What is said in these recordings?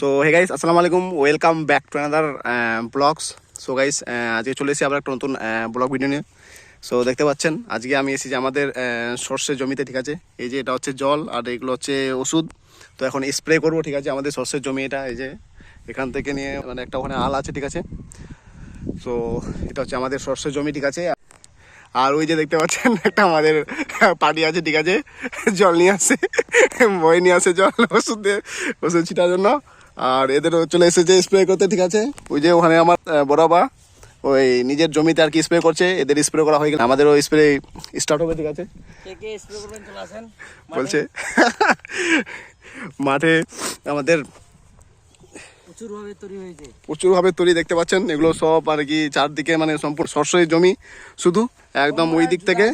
So hey guys, আসসালামু আলাইকুম, welcome back to another blogs. So guys, আজকে চলে এসেছি আবার একটা নতুন ব্লগ ভিডিও নিয়ে। সো দেখতে পাচ্ছেন আজকে আমি এসেছি আমাদের সর্ষের জমিতে, ঠিক আছে। এই যে এটা হচ্ছে জল আর এগুলো হচ্ছে ওষুধ। তো এখন স্প্রে করবো, ঠিক আছে, আমাদের সর্ষের জমি এটা। এই যে এখান থেকে নিয়ে মানে একটা ওখানে আল আছে, ঠিক আছে। সো এটা হচ্ছে আমাদের সর্ষের জমি, ঠিক আছে। আর ওই যে দেখতে পাচ্ছেন একটা আমাদের পার্টি আছে, ঠিক আছে, জল নিয়ে আসে, বই নিয়ে আসে জল ওষুধ দিয়ে ওষুধ ছিটার জন্য। আর এদেরও চলে এসেছে স্প্রে করতে, ঠিক আছে। ওই যে ওখানে আমার বড়বা ওই নিজের জমিতে আর কি স্প্রে করছে, এদের স্প্রে করা হয়ে গেলে আমাদেরও স্প্রে স্টার্ট হবে, ঠিক আছে। বলছে মাঠে আমাদের প্রচুরভাবে তৈরি দেখতে পাচ্ছেন, এগুলো সব আর কি চারদিকে মানে সম্পূর্ণ সর্ষের জমি, শুধু একদম ওই দিক থেকে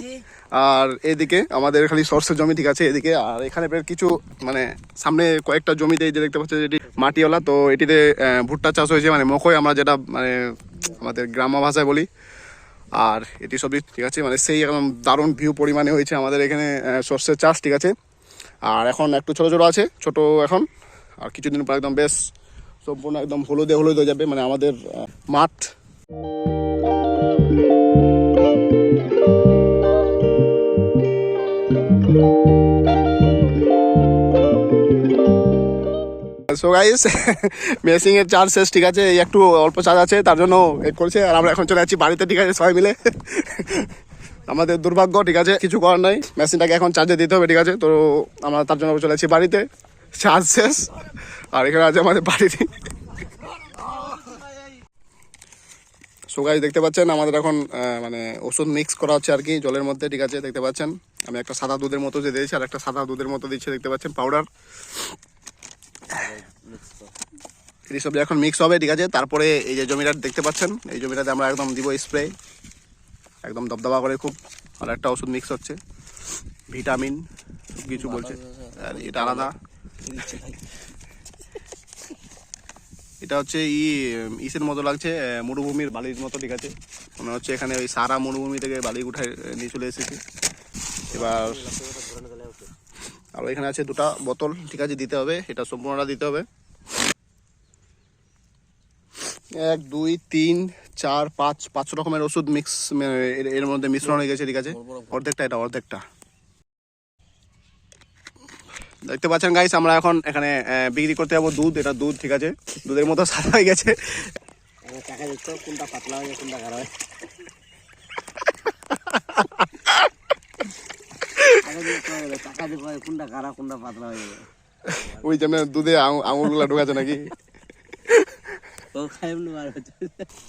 আর এদিকে আমাদের খালি সর্ষের জমি, ঠিক আছে, এদিকে। আর এখানে বেশ কিছু মানে সামনে কয়েকটা জমিতে এই যে দেখতে পাচ্ছেন এটি মাটিওয়ালা, তো এটিতে ভুট্টা চাষ হয়েছে, মানে মকই আমরা যেটা মানে আমাদের গ্রাম্য ভাষায় বলি। আর এটি সবই, ঠিক আছে, মানে সেই একদম দারুণ ভিউ পরিমাণে হয়েছে আমাদের এখানে সর্ষের চাষ, ঠিক আছে। আর এখন একটু ছোটো ছোটো আছে, ছোটো এখন, আর কিছুদিন পর একদম বেশ সম্পূর্ণ একদম হলুদে হলুদ হয়ে যাবে মানে আমাদের মাঠ। সো গাইস, মেসিং এর চার্জ শেষ, ঠিক আছে, এই একটু অল্প চার্জ আছে তার জন্য এড করছে। আর আমরা এখন চলে যাচ্ছি বাড়িতে, ঠিক আছে, সবাই মিলে। আমাদের দুর্ভাগ্য, ঠিক আছে, কিছু করার নাই, মেশিনটাকে এখন চার্জে দিতে হবে, ঠিক আছে। তো আমরা তার জন্য চলে যাচ্ছি বাড়িতে, চার্জ শেষ। আর এখানে আছে আমাদের বাড়িতে। সো গাইস, দেখতে পাচ্ছেন আমাদের এখন মানে ওষুধ মিক্স করা হচ্ছে আর কি জলের মধ্যে, ঠিক আছে, দেখতে পাচ্ছেন। আমি একটা সাদা দুধের মতো যে দিয়েছি আর একটা সাদা দুধের মতো দিচ্ছে, দেখতে পাচ্ছেন, পাউডার। এই সব এখন মিক্স হবে, ঠিক আছে। তারপরে এই যে জমিটা দেখতে পাচ্ছেন, এই জমিটাতে আমরা একদম দিব স্প্রে, একদম দবদবা করে খুব। আর একটা ওষুধ মিক্স হচ্ছে, ভিটামিন সব কিছু বলছে। আর এটা আলাদা, এটা হচ্ছে ইসের মতো লাগছে, মরুভূমির বালির মতো, ঠিক আছে। মনে হচ্ছে এখানে ওই সারা মরুভূমি থেকে বালি উঠায় নিয়ে চলে এসেছি এবার। আর এখানে আছে দুটা বোতল, ঠিক আছে, দিতে হবে, এটা সম্পূর্ণটা দিতে হবে। 1 2 3 4 5 রকমের ওষুধ মিক্স এর মধ্যে মিশ্রণ হয়ে গেছে, ঠিক আছে। অর্ধেকটা, এটা অর্ধেকটা দেখতে পাচ্ছেন গাইস। আমরা এখন এখানে বিক্রি করতে যাবো দুধ, এটা দুধ, ঠিক আছে, দুধের মতো সাদা হয়ে গেছে। কোনটা পাতলা হয়ে কোনটা গাঢ় হয়, কোনটা গাঢ় কোনটা পাতলা হয়ে যাবে, ওই জন্য দুধে আঙুরগুলা ঢোকাছে নাকি।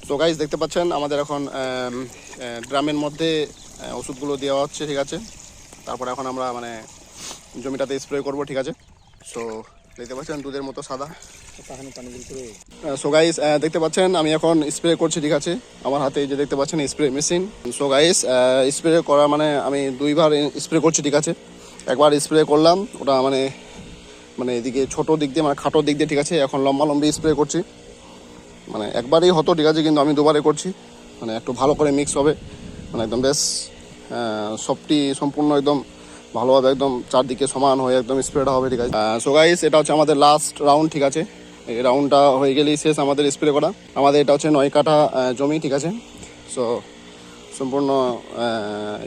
তো গাইস, দেখতে পাচ্ছেন আমাদের এখন ড্রামের মধ্যে ওষুধগুলো দেওয়া হচ্ছে, ঠিক আছে। তারপরে এখন আমরা মানে জমিটাতে স্প্রে করব, ঠিক আছে। সো দেখতে পাচ্ছেন দুধের মতো সাদা। সো গাইস, দেখতে পাচ্ছেন আমি এখন স্প্রে করছি, ঠিক আছে, আমার হাতে এই যে দেখতে পাচ্ছেন spray machine. So guys, spray করা মানে আমি 2বার স্প্রে করছি, ঠিক আছে। একবার স্প্রে করলাম ওটা মানে মানে এদিকে ছোটো দিক দিয়ে মানে খাটো দিক দিয়ে, ঠিক আছে। এখন লম্বা লম্বি স্প্রে করছি, মানে একবারই হতো, ঠিক আছে, কিন্তু আমি 2বারে করছি, মানে একটু ভালো করে মিক্স হবে, মানে একদম বেশ সবটি সম্পূর্ণ একদম ভালোভাবে একদম চারদিকে সমান হয়ে একদম স্প্রেটা হবে, ঠিক আছে। সো গাইস, এটা হচ্ছে আমাদের লাস্ট রাউন্ড, ঠিক আছে। এই রাউন্ডটা হয়ে গেলেই শেষ আমাদের স্প্রে করা। আমাদের এটা হচ্ছে 9 কাঠা জমি, ঠিক আছে। সো সম্পূর্ণ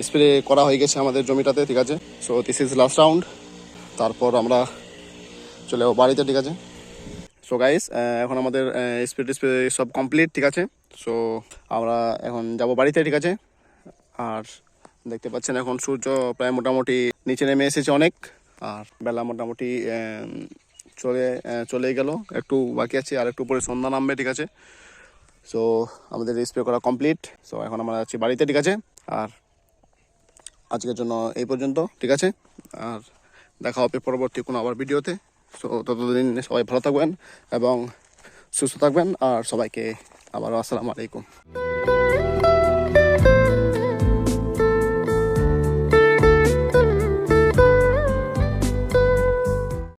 স্প্রে করা হয়ে গেছে আমাদের জমিটাতে, ঠিক আছে। So this is last round, তারপর আমরা চলে যাবো বাড়িতে, ঠিক আছে। সো গাইস, এখন আমাদের স্প্রে টিস্প্রে সব কমপ্লিট, ঠিক আছে। সো আমরা এখন যাব বাড়িতে, ঠিক আছে। আর দেখতে পাচ্ছেন এখন সূর্য প্রায় মোটামুটি নিচে নেমে এসেছে অনেক, আর বেলা মোটামুটি চলে গেল, একটু বাকি আছে, আর একটু পরে সন্ধ্যা নামবে, ঠিক আছে। সো আমাদের স্প্রে করা কমপ্লিট। সো এখন আমরা যাচ্ছি বাড়িতে, ঠিক আছে। আর আজকের জন্য এই পর্যন্ত, ঠিক আছে। আর দেখা হবে পরবর্তী কোনো আবার ভিডিওতে। সো ততদিন সবাই ভালো থাকবেন এবং সুস্থ থাকবেন, আর সবাইকে আবারও আসসালামু আলাইকুম।